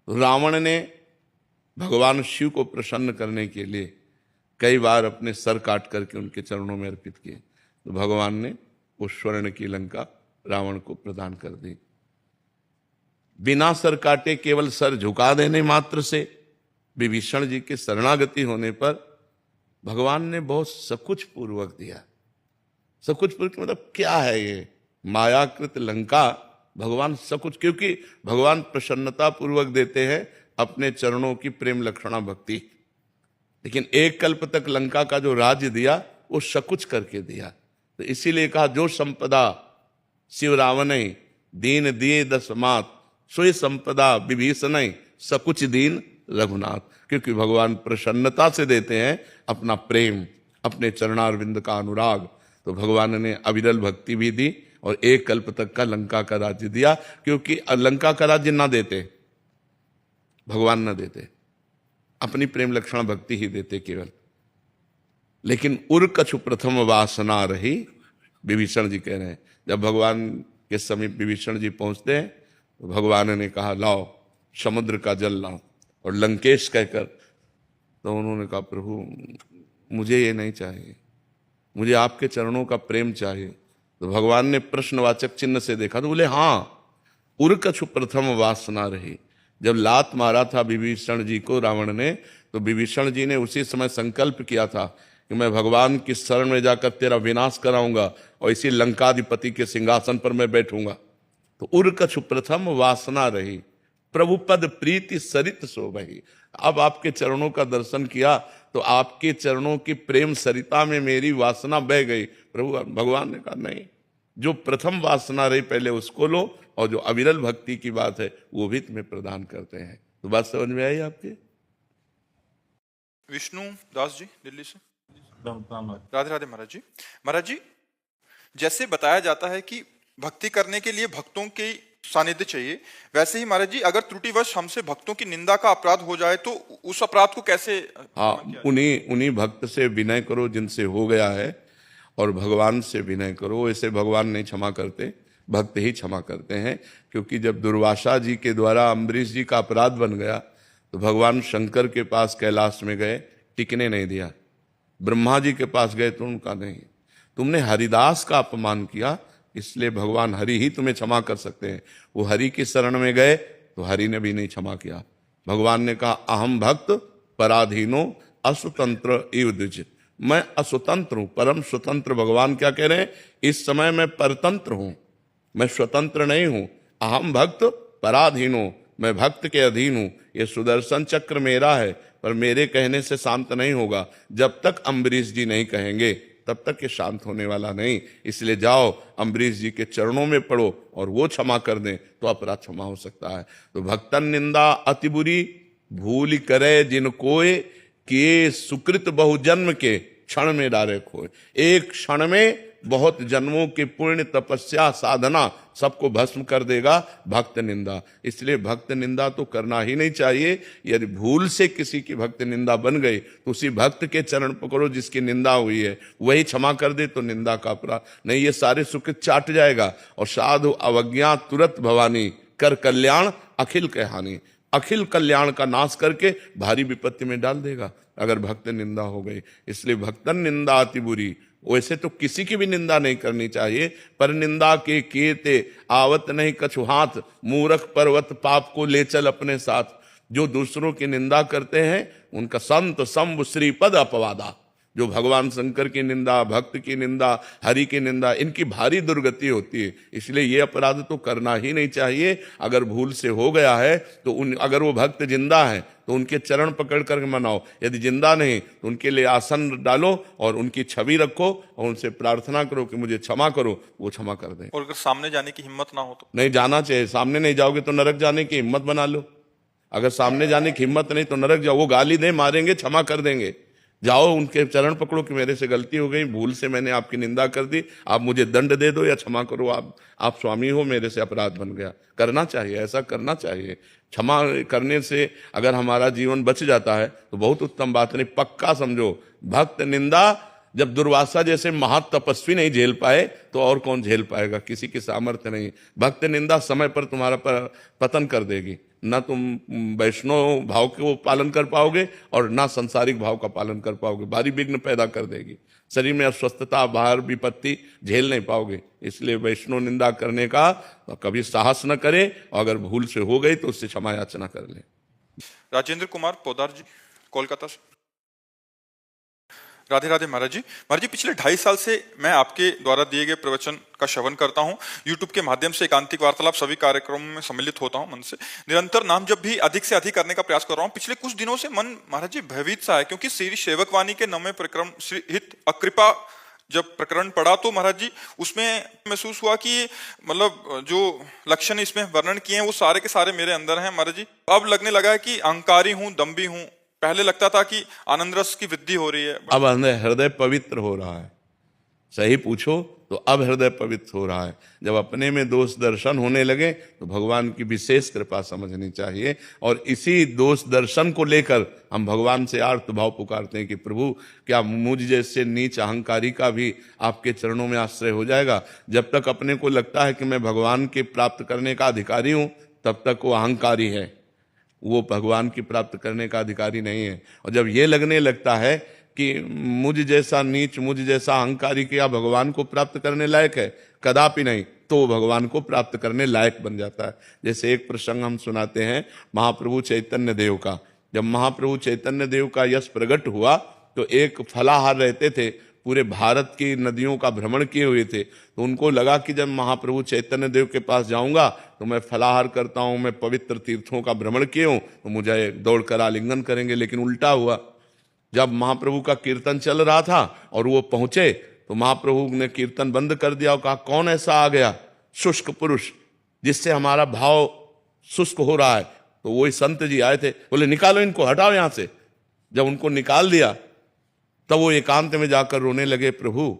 रावण ने भगवान शिव को प्रसन्न करने के लिए कई बार अपने सर काट करके उनके चरणों में अर्पित किए, तो भगवान ने वो स्वर्ण की लंका रावण को प्रदान कर दी। बिना सर काटे केवल सर झुका देने मात्र से विभीषण जी के शरणागति होने पर भगवान ने बहुत सकुच पूर्वक दिया। सकुच पूर्वक मतलब क्या है ये? मायाकृत लंका भगवान सकुच, क्योंकि भगवान प्रसन्नता पूर्वक देते हैं अपने चरणों की प्रेम लक्षणा भक्ति। लेकिन एक कल्प तक लंका का जो राज्य दिया वो सकुच करके दिया। तो इसीलिए कहा जो संपदा शिव रावण दीन दिए दस मात, सोई संपदा विभीषण सकुच दीन रघुनाथ। क्योंकि भगवान प्रसन्नता से देते हैं अपना प्रेम, अपने चरणारविंद का अनुराग। तो भगवान ने अविरल भक्ति भी दी और एक कल्प तक का लंका का राज्य दिया। क्योंकि लंका का राज्य ना देते, भगवान न देते, अपनी प्रेम लक्षण भक्ति ही देते केवल। लेकिन उर कछु प्रथम वासना रही, विभीषण जी कह रहे हैं। जब भगवान के समीप विभीषण जी पहुंचते हैं तो भगवान ने कहा लाओ समुद्र का जल लाओ, और लंकेश कहकर, तो उन्होंने कहा प्रभु मुझे ये नहीं चाहिए, मुझे आपके चरणों का प्रेम चाहिए। तो भगवान ने प्रश्नवाचक चिन्ह से देखा तो बोले हाँ, उर कछु प्रथम वासना रही। जब लात मारा था विभीषण जी को रावण ने, तो विभीषण जी ने उसी समय संकल्प किया था कि मैं भगवान की शरण में जाकर तेरा विनाश कराऊंगा और इसी लंकाधिपति के सिंहासन पर मैं बैठूंगा। तो उर कछु प्रथम वासना रही, प्रभु पद प्रीति सरित शोभहि। अब आपके चरणों का दर्शन किया तो आपके चरणों की प्रेम सरिता में मेरी वासना बह गई। प्रभु भगवान ने कहा नहीं, जो प्रथम वासना रही पहले उसको लो, और जो अविरल भक्ति की बात है वो भी तुम्हें प्रदान करते हैं। तो बात समझ में आई आपके? विष्णु दास जी दिल्ली से। राधे राधे महाराज जी। महाराज जी, जैसे बताया जाता है कि भक्ति करने के लिए भक्तों के सानिध्य चाहिए, वैसे ही महाराज जी अगर त्रुटिवश हमसे भक्तों की निंदा का अपराध हो जाए तो उस अपराध को कैसे? हाँ, उन्हीं भक्त से विनय करो जिनसे हो गया है, और भगवान से विनय करो। ऐसे भगवान नहीं क्षमा करते, भक्त ही क्षमा करते हैं। क्योंकि जब दुर्वासा जी के द्वारा अम्बरीश जी का अपराध बन गया तो भगवान शंकर के पास कैलाश में गए, टिकने नहीं दिया। ब्रह्मा जी के पास गए तो उनका नहीं। तुमने हरिदास का अपमान किया, इसलिए भगवान हरि ही तुम्हें क्षमा कर सकते हैं। वो हरि की शरण में गए तो हरि ने भी नहीं क्षमा किया। भगवान ने कहा अहम भक्त पराधीनो अस्वतंत्र इव द्विज, मैं अस्वतंत्र हूं, परम स्वतंत्र। भगवान क्या कह रहे हैं? इस समय मैं परतंत्र हूं, मैं स्वतंत्र नहीं हूं। अहम भक्त पराधीनो, मैं भक्त के अधीन हूं। ये सुदर्शन चक्र मेरा है, पर मेरे कहने से शांत नहीं होगा। जब तक अम्बरीश जी नहीं कहेंगे तब तक ये शांत होने वाला नहीं। इसलिए जाओ अम्बरीश जी के चरणों में पड़ो और वो क्षमा कर दें तो अपराध क्षमा हो सकता है। तो भक्तन निंदा अति बुरी, भूल करे जिन कोय, किए सुकृत बहुजन्म के क्षण में डारे खोए। एक क्षण में बहुत जन्मों के पुण्य तपस्या साधना सबको भस्म कर देगा भक्त निंदा। इसलिए भक्त निंदा तो करना ही नहीं चाहिए। यदि भूल से किसी की भक्त निंदा बन गई तो उसी भक्त के चरण पकड़ो जिसकी निंदा हुई है, वही क्षमा कर दे तो निंदा का अपराध नहीं। ये सारे सुख चाट जाएगा। और साधु अवज्ञा तुरंत भवानी, कर कल्याण अखिल के हानि। अखिल कल्याण का नाश करके भारी विपत्ति में डाल देगा अगर भक्त निंदा हो गई। इसलिए भक्तन निंदा अति बुरी। वैसे तो किसी की भी निंदा नहीं करनी चाहिए, पर निंदा के केते आवत नहीं कछु हाथ, मूर्ख पर्वत पाप को ले चल अपने साथ। जो दूसरों की निंदा करते हैं उनका संत संभ श्रीपद अपवादा। जो भगवान शंकर की निंदा, भक्त की निंदा, हरि की निंदा, इनकी भारी दुर्गति होती है। इसलिए ये अपराध तो करना ही नहीं चाहिए। अगर भूल से हो गया है तो अगर वो भक्त जिंदा है तो उनके चरण पकड़ कर मनाओ। यदि जिंदा नहीं तो उनके लिए आसन डालो और उनकी छवि रखो और उनसे प्रार्थना करो कि मुझे क्षमा करो, वो क्षमा कर दें। और अगर सामने जाने की हिम्मत ना हो तो? नहीं जाना चाहिए। सामने नहीं जाओगे तो नरक जाने की हिम्मत बना लो। अगर सामने जाने की हिम्मत नहीं तो नरक जाओ। वो गाली दे, मारेंगे, क्षमा कर देंगे। जाओ उनके चरण पकड़ो कि मेरे से गलती हो गई, भूल से मैंने आपकी निंदा कर दी, आप मुझे दंड दे दो या क्षमा करो, आप स्वामी हो, मेरे से अपराध बन गया। करना चाहिए, ऐसा करना चाहिए। क्षमा करने से अगर हमारा जीवन बच जाता है तो बहुत उत्तम बात नहीं। पक्का समझो भक्त निंदा जब दुर्वासा जैसे महातपस्वी नहीं झेल पाए तो और कौन झेल पाएगा? किसी की सामर्थ्य नहीं। भक्त निंदा समय पर तुम्हारा पतन कर देगी। ना तुम वैष्णव भाव को पालन कर पाओगे और ना संसारिक भाव का पालन कर पाओगे। भारी विघ्न पैदा कर देगी। शरीर में अस्वस्थता, बाहर विपत्ति झेल नहीं पाओगे। इसलिए वैष्णव निंदा करने का कभी साहस न करे, और अगर भूल से हो गई तो उससे क्षमा याचना कर ले। राजेंद्र कुमार पोदार जी, कोलकाता से। राधे राधे महाराज जी। महाराज जी, पिछले 2.5 साल से मैं आपके द्वारा दिए गए प्रवचन का श्रवण करता हूँ। यूट्यूब के माध्यम से एकांतिक वार्तालाप सभी कार्यक्रमों में सम्मिलित होता हूँ। मन से निरंतर नाम जब भी अधिक से अधिक करने का प्रयास कर रहा हूँ। पिछले कुछ दिनों से मन महाराज जी भयभीत सा है, क्योंकि श्री सेवकवाणी के 9वें प्रकरण श्री हित अकृपा जब प्रकरण पढ़ा तो महाराज जी उसमें महसूस हुआ कि मतलब जो लक्षण इसमें वर्णन किए हैं वो सारे के सारे मेरे अंदर हैं महाराज जी। अब लगने लगा है कि अहंकारी हूँ, दम्भी हूँ। पहले लगता था कि आनंद रस की वृद्धि हो रही है, अब हृदय पवित्र हो रहा है। सही पूछो तो अब हृदय पवित्र हो रहा है। जब अपने में दोष दर्शन होने लगे तो भगवान की विशेष कृपा समझनी चाहिए, और इसी दोष दर्शन को लेकर हम भगवान से आर्त भाव पुकारते हैं कि प्रभु क्या मुझ जैसे नीच अहंकारी का भी आपके चरणों में आश्रय हो जाएगा। जब तक अपने को लगता है कि मैं भगवान के प्राप्त करने का अधिकारी हूं, तब तक वो अहंकारी है, वो भगवान की प्राप्त करने का अधिकारी नहीं है। और जब ये लगने लगता है कि मुझ जैसा नीच, मुझ जैसा अहंकारी क्या भगवान को प्राप्त करने लायक है, कदापि नहीं, तो वो भगवान को प्राप्त करने लायक बन जाता है। जैसे एक प्रसंग हम सुनाते हैं महाप्रभु चैतन्य देव का। जब महाप्रभु चैतन्य देव का यश प्रकट हुआ तो एक फलाहार रहते थे, पूरे भारत की नदियों का भ्रमण किए हुए थे। तो उनको लगा कि जब महाप्रभु चैतन्य देव के पास जाऊंगा तो मैं फलाहार करता हूं, मैं पवित्र तीर्थों का भ्रमण किए हूं, तो मुझे दौड़कर आलिंगन करेंगे। लेकिन उल्टा हुआ। जब महाप्रभु का कीर्तन चल रहा था और वो पहुंचे तो महाप्रभु ने कीर्तन बंद कर दिया और कहा, कौन ऐसा आ गया शुष्क पुरुष जिससे हमारा भाव शुष्क हो रहा है? तो वही संत जी आए थे, बोले निकालो इनको, हटाओ यहां से। जब उनको निकाल दिया तब वो एकांत में जाकर रोने लगे, प्रभु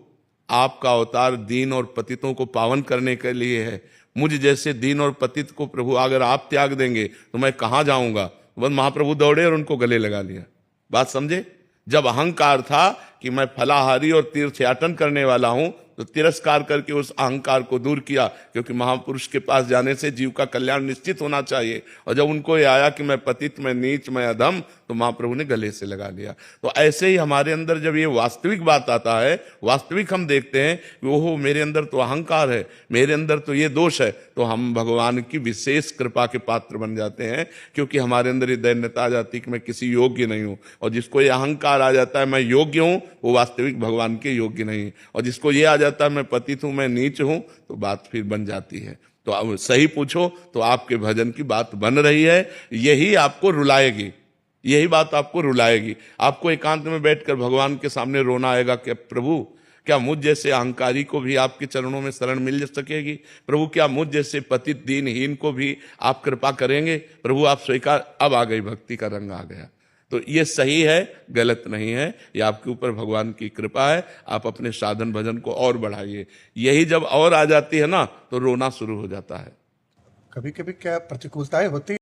आपका अवतार दीन और पतितों को पावन करने के लिए है। मुझ जैसे दीन और पतित को प्रभु अगर आप त्याग देंगे तो मैं कहां जाऊंगा? बस महाप्रभु दौड़े और उनको गले लगा लिया। बात समझे? जब अहंकार था कि मैं फलाहारी और तीर्थयाटन करने वाला हूं, तो तिरस्कार करके उस अहंकार को दूर किया, क्योंकि महापुरुष के पास जाने से जीव का कल्याण निश्चित होना चाहिए। और जब उनको ये आया कि मैं पतित, मैं नीच, मैं अधम, तो महाप्रभु ने गले से लगा लिया। तो ऐसे ही हमारे अंदर जब ये वास्तविक बात आता है, वास्तविक हम देखते हैं कि ओहो मेरे अंदर तो अहंकार है, मेरे अंदर तो ये दोष है, तो हम भगवान की विशेष कृपा के पात्र बन जाते हैं। क्योंकि हमारे अंदर ये दैन्यता आ जाती कि मैं किसी योग्य नहीं हूं। और जिसको ये अहंकार आ जाता है मैं योग्य हूं, वो वास्तविक भगवान के योग्य नहीं। और जिसको ये आ जाता है मैं पतित हूं, मैं नीच हूं, तो बात फिर बन जाती है। तो अब सही पूछो तो आपके भजन की बात बन रही है, यही आपको रुलाएगी, यही बात आपको रुलाएगी। आपको एकांत में बैठकर भगवान के सामने रोना आएगा कि प्रभु क्या मुझ जैसे अहंकारी को भी आपके चरणों में शरण मिल सकेगी? प्रभु क्या मुझ जैसे पतित दीनहीन को भी आप कृपा करेंगे? प्रभु आप स्वीकार। अब आ गई, भक्ति का रंग आ गया। तो ये सही है, गलत नहीं है, ये आपके ऊपर भगवान की कृपा है। आप अपने साधन भजन को और बढ़ाइए। यही जब और आ जाती है ना, तो रोना शुरू हो जाता है। कभी कभी क्या प्रतिकूलताएं होती